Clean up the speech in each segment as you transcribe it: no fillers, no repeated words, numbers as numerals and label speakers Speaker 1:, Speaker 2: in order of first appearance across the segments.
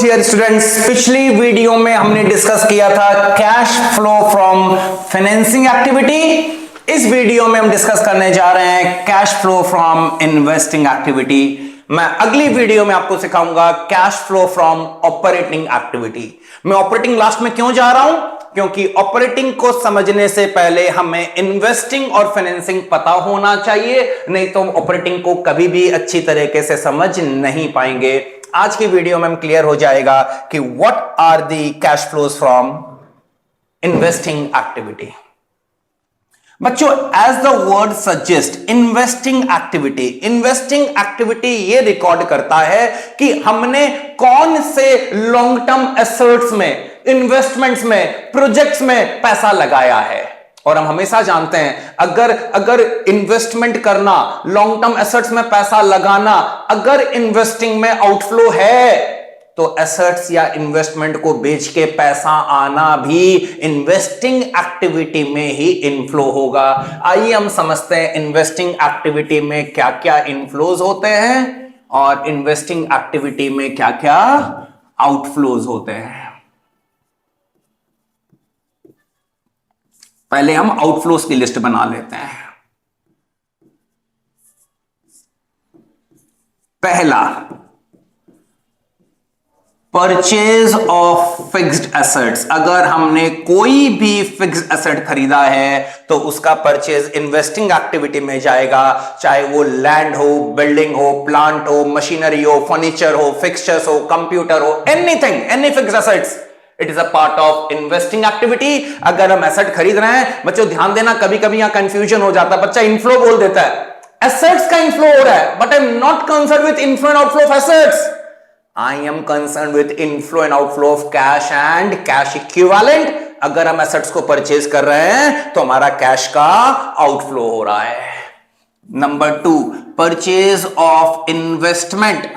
Speaker 1: Dear students, पिछली video में हमने डिस्कस किया था cash flow from financing activity. इस वीडियो में हम डिस्कस करने जा रहे हैं cash flow from investing activity. मैं अगली वीडियो में आपको सिखाऊंगा cash flow from operating activity. मैं ऑपरेटिंग लास्ट में क्यों जा रहा हूं? क्योंकि ऑपरेटिंग को समझने से पहले हमें इन्वेस्टिंग और फाइनेंसिंग पता होना चाहिए, नहीं तो हम ऑपरेटिंग को कभी भी अच्छी तरीके से समझ नहीं पाएंगे। आज की वीडियो में हम क्लियर हो जाएगा कि what are the cash flows from investing activity. बच्चों, as the word suggest, investing activity ये रिकॉर्ड करता है कि हमने कौन से लॉन्ग टर्म एसेट्स में, इन्वेस्टमेंट्स में, प्रोजेक्ट्स में पैसा लगाया है। और हम हमेशा जानते हैं अगर इन्वेस्टमेंट करना, लॉन्ग टर्म एसेट्स में पैसा लगाना, अगर इन्वेस्टिंग में आउटफ्लो है तो एसेट्स या इन्वेस्टमेंट को बेच के पैसा आना भी इन्वेस्टिंग एक्टिविटी में ही इनफ्लो होगा। आइए हम समझते हैं इन्वेस्टिंग एक्टिविटी में क्या क्या इनफ्लोज होते हैं और इन्वेस्टिंग एक्टिविटी में क्या क्या आउटफ्लोज होते हैं। पहले हम आउटफ्लोज की लिस्ट बना लेते हैं। पहला, परचेज ऑफ फिक्स्ड एसेट्स। अगर हमने कोई भी फिक्स्ड एसेट खरीदा है तो उसका परचेज इन्वेस्टिंग एक्टिविटी में जाएगा, चाहे वो लैंड हो, बिल्डिंग हो, प्लांट हो, मशीनरी हो, फर्नीचर हो, फिक्सचर्स हो, कंप्यूटर हो, anything, any fixed assets, it is a part of investing activity. अगर हम एसेट खरीद रहे हैं, बच्चों ध्यान देना, कभी कभी यहां कंफ्यूजन हो जाता है, बच्चा इनफ्लो बोल देता है, एसेट्स का इनफ्लो हो रहा है, but I am not concern with inflow and outflow of assets, I am concerned with inflow and outflow of cash and cash equivalent। अगर हम एसेट्स को परचेज कर रहे हैं तो हमारा कैश का आउटफ्लो हो रहा है। Number 2, purchase of investment.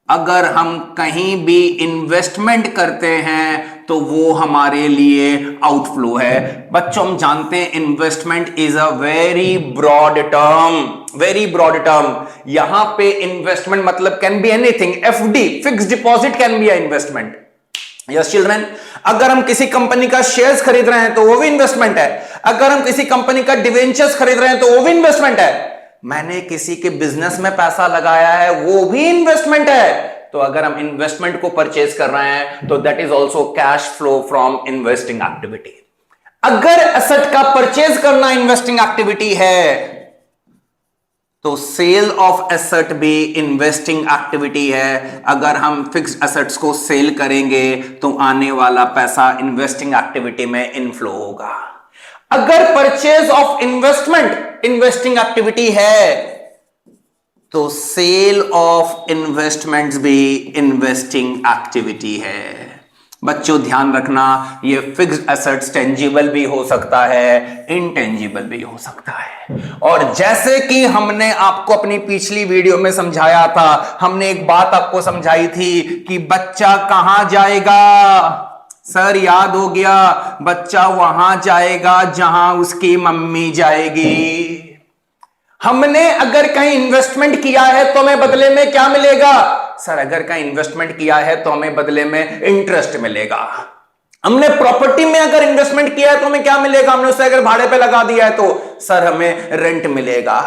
Speaker 1: अगर हम कहीं भी इन्वेस्टमेंट करते हैं तो वो हमारे लिए आउटफ्लो है। बच्चों, हम जानते हैं investment is a very broad term. यहां पे इन्वेस्टमेंट मतलब can be anything. FD, fixed deposit, can be a investment. Yes children, अगर हम किसी कंपनी का शेयर्स खरीद रहे हैं तो वो भी इन्वेस्टमेंट है। अगर हम किसी कंपनी का डिवेंचर्स खरीद रहे हैं तो वो भी इन्वेस्टमेंट है। मैंने किसी के बिजनेस में पैसा लगाया है, वो भी इन्वेस्टमेंट है। तो अगर हम इन्वेस्टमेंट को परचेज कर रहे हैं तो that is also cash flow from investing activity. अगर एसेट का परचेज करना इन्वेस्टिंग एक्टिविटी है तो सेल ऑफ एसेट भी इन्वेस्टिंग एक्टिविटी है। अगर हम फिक्स्ड एसेट्स को सेल करेंगे तो आने वाला पैसा इन्वेस्टिंग एक्टिविटी में इनफ्लो होगा। अगर purchase of investment investing activity है तो सेल ऑफ इन्वेस्टमेंट्स भी इन्वेस्टिंग एक्टिविटी है। बच्चों ध्यान रखना, ये फिक्स्ड एसेट्स टेंजिबल भी हो सकता है, इनटेंजिबल भी हो सकता है। और जैसे कि हमने आपको अपनी पिछली वीडियो में समझाया था, हमने एक बात आपको समझाई थी कि बच्चा कहां जाएगा। सर याद हो गया, बच्चा वहां जाएगा जहां उसकी मम्मी जाएगी। हमने अगर कहीं इन्वेस्टमेंट किया है तो हमें बदले में क्या मिलेगा? सर अगर कहीं इन्वेस्टमेंट किया है तो हमें बदले में इंटरेस्ट मिलेगा। हमने प्रॉपर्टी में अगर इन्वेस्टमेंट किया है तो हमें क्या मिलेगा? हमने उसे अगर भाड़े पे लगा दिया है तो सर हमें रेंट मिलेगा।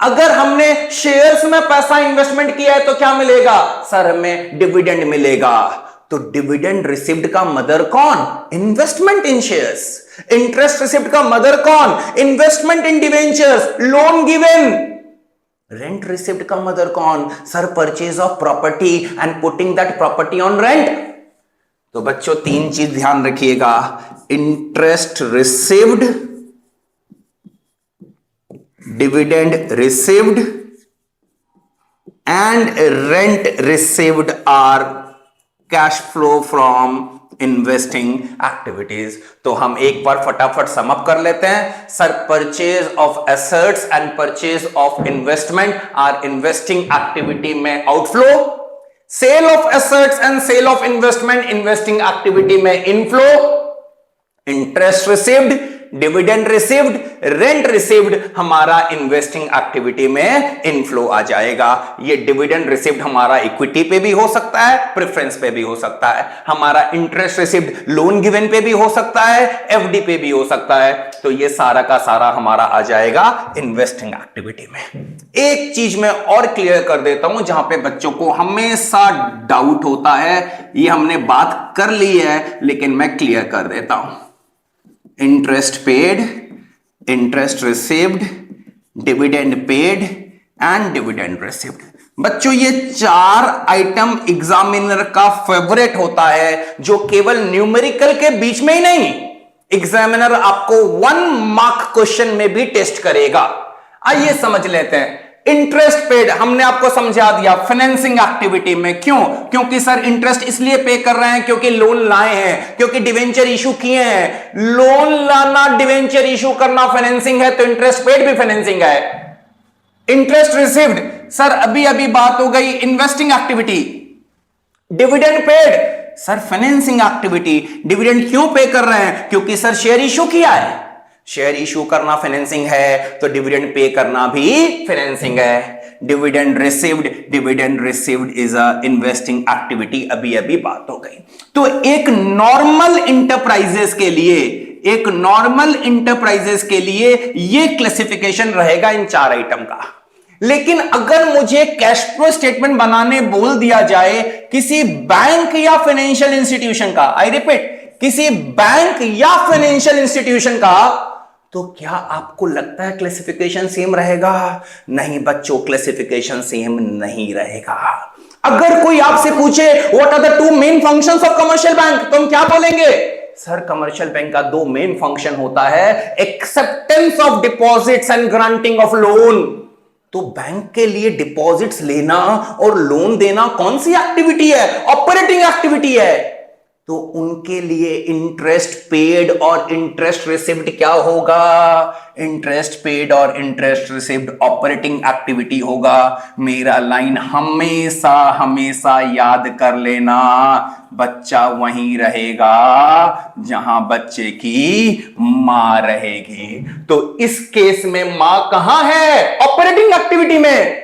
Speaker 1: अगर हमने शेयर्स में पैसा इन्वेस्टमेंट किया है तो क्या मिलेगा? सर हमें डिविडेंड मिलेगा। तो डिविडेंड रिसीव्ड का मदर कौन? Investment in shares. Interest received का मदर कौन? Investment in debentures, loan given. Rent received का मदर कौन? Sir purchase of property and putting that property on rent. तो बच्चों 3 चीज ध्यान रखिएगा, interest received, dividend received and rent received are cash flow from investing activities. तो हम एक बार फटाफट सम अप कर लेते हैं। Sir purchase of assets and purchase of investment are investing activity में outflow. Sale of assets and sale of investment investing activity में inflow. Interest received, dividend received, rent received, हमारा इन्वेस्टिंग एक्टिविटी में inflow आ जाएगा। ये dividend received हमारा equity पे भी हो सकता है, प्रेफरेंस पे भी हो सकता है, हमारा इंटरेस्ट रिसीव्ड लोन गिवन पे भी हो सकता है, एफडी पे भी हो सकता है। तो ये सारा का सारा हमारा आ जाएगा इन्वेस्टिंग एक्टिविटी में। एक चीज मैं और क्लियर कर देता हूं जहां पे बच्चों को हमेशा डाउट होता है, ये हमने बात कर ली है लेकिन मैं क्लियर कर देता हूं। Interest paid, interest received, dividend paid and dividend received. बच्चों ये चार आइटम एग्जामिनर का फेवरेट होता है, जो केवल न्यूमेरिकल के बीच में ही नहीं, एग्जामिनर आपको 1 मार्क क्वेश्चन में भी टेस्ट करेगा। आइए समझ लेते हैं। इंटरेस्ट पेड हमने आपको समझा दिया फाइनेंसिंग एक्टिविटी में। क्यों? क्योंकि सर इंटरेस्ट इसलिए पे कर रहे हैं क्योंकि लोन लाए हैं, क्योंकि डिवेंचर इशू किए हैं। लोन लाना, डिवेंचर इशू करना फाइनेंसिंग है, तो इंटरेस्ट पेड भी फाइनेंसिंग है। इंटरेस्ट रिसीव्ड, सर अभी अभी बात हो गई investing activity. Dividend paid, sir financing activity. Dividend क्यों पे कर रहे हैं? क्योंकि सर शेयर इशू किया है। शेयर इशू करना फाइनेंसिंग है, तो डिविडेंड पे करना भी फाइनेंसिंग है। Dividend received is a investing activity. अभी अभी बात हो गई। तो एक नॉर्मल इंटरप्राइजेस के लिए ये क्लासिफिकेशन रहेगा इन चार आइटम का। लेकिन अगर मुझे कैश फ्लो स्टेटमेंट बनाने बोल दिया जाए किसी बैंक या फाइनेंशियल इंस्टीट्यूशन का, आई रिपीट, किसी बैंक या फाइनेंशियल इंस्टीट्यूशन का, तो क्या आपको लगता है क्लासिफिकेशन सेम रहेगा? नहीं बच्चों, क्लासिफिकेशन सेम नहीं रहेगा। अगर कोई आपसे पूछे what are the 2 main functions of commercial bank, तो हम क्या बोलेंगे? सर कमर्शियल बैंक का 2 मेन फंक्शन होता है, acceptance of deposits and granting of loan. तो बैंक के लिए डिपॉजिट्स लेना और लोन देना कौन सी एक्टिविटी है? ऑपरेटिंग एक्टिविटी है। तो उनके लिए इंटरेस्ट पेड और इंटरेस्ट रिसीव्ड क्या होगा? इंटरेस्ट पेड और इंटरेस्ट रिसीव्ड ऑपरेटिंग एक्टिविटी होगा। मेरा लाइन हमेशा हमेशा याद कर लेना, बच्चा वहीं रहेगा जहां बच्चे की मां रहेगी। तो इस केस में मां कहां है? ऑपरेटिंग एक्टिविटी में।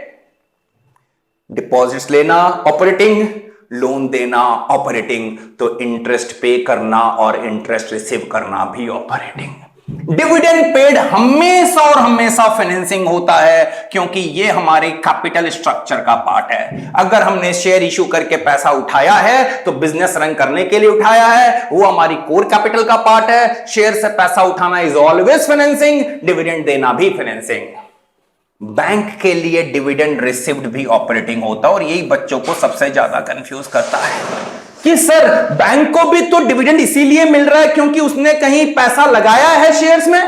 Speaker 1: डिपॉजिट्स लेना ऑपरेटिंग, लोन देना ऑपरेटिंग, तो इंटरेस्ट पे करना और इंटरेस्ट रिसीव करना भी ऑपरेटिंग। डिविडेंड पेड हमेशा और हमेशा फाइनेंसिंग होता है, क्योंकि ये हमारे कैपिटल स्ट्रक्चर का पार्ट है। अगर हमने शेयर इशू करके पैसा उठाया है तो बिजनेस रन करने के लिए उठाया है, वो हमारी कोर कैपिटल का पार्ट है। शेयर से पैसा उठाना इज ऑलवेज फाइनेंसिंग, डिविडेंड देना भी फाइनेंसिंग। बैंक के लिए डिविडेंड रिसीव्ड भी ऑपरेटिंग होता है, और यही बच्चों को सबसे ज्यादा कंफ्यूज करता है कि सर बैंक को भी तो डिविडेंड इसीलिए मिल रहा है क्योंकि उसने कहीं पैसा लगाया है शेयर्स में,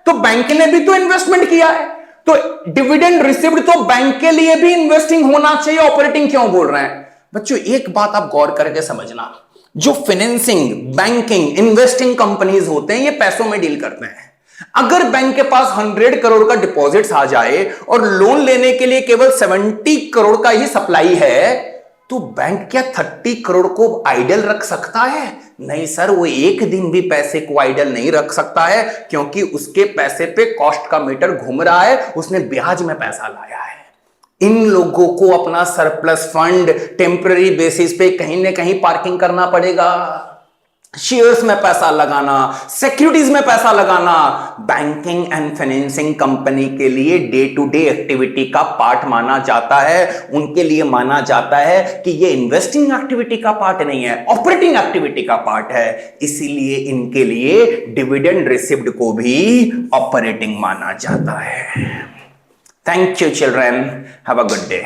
Speaker 1: तो बैंक ने भी तो इन्वेस्टमेंट किया है, तो डिविडेंड रिसीव्ड तो बैंक के लिए भी इन्वेस्टिंग होना चाहिए, ऑपरेटिंग क्यों बोल रहे हैं? बच्चों एक बात आप गौर करके समझना, जो फाइनेंसिंग, बैंकिंग, इन्वेस्टिंग कंपनीज होते हैं, ये पैसों में डील करते हैं। अगर बैंक के पास 100 करोड़ का डिपॉजिट्स आ जाए और लोन लेने के लिए केवल 70 करोड़ का ही सप्लाई है, तो बैंक क्या 30 करोड़ को आइडल रख सकता है? नहीं सर, वो एक दिन भी पैसे को आइडल नहीं रख सकता है, क्योंकि उसके पैसे पे कॉस्ट का मीटर घूम रहा है, उसने ब्याज में पैसा लाया है। इन लोगों को अपना सरप्लस फंड टेम्पररी बेसिस पे कहीं ना कहीं पार्किंग करना पड़ेगा। शेयर्स में पैसा लगाना, सिक्योरिटीज में पैसा लगाना, बैंकिंग एंड फाइनेंसिंग कंपनी के लिए डे टू डे एक्टिविटी का पार्ट माना जाता है। उनके लिए माना जाता है कि ये इन्वेस्टिंग एक्टिविटी का पार्ट नहीं है, ऑपरेटिंग एक्टिविटी का पार्ट है। इसीलिए इनके लिए डिविडेंड रिसीव्ड को भी ऑपरेटिंग माना जाता है। Thank you children, have a good day.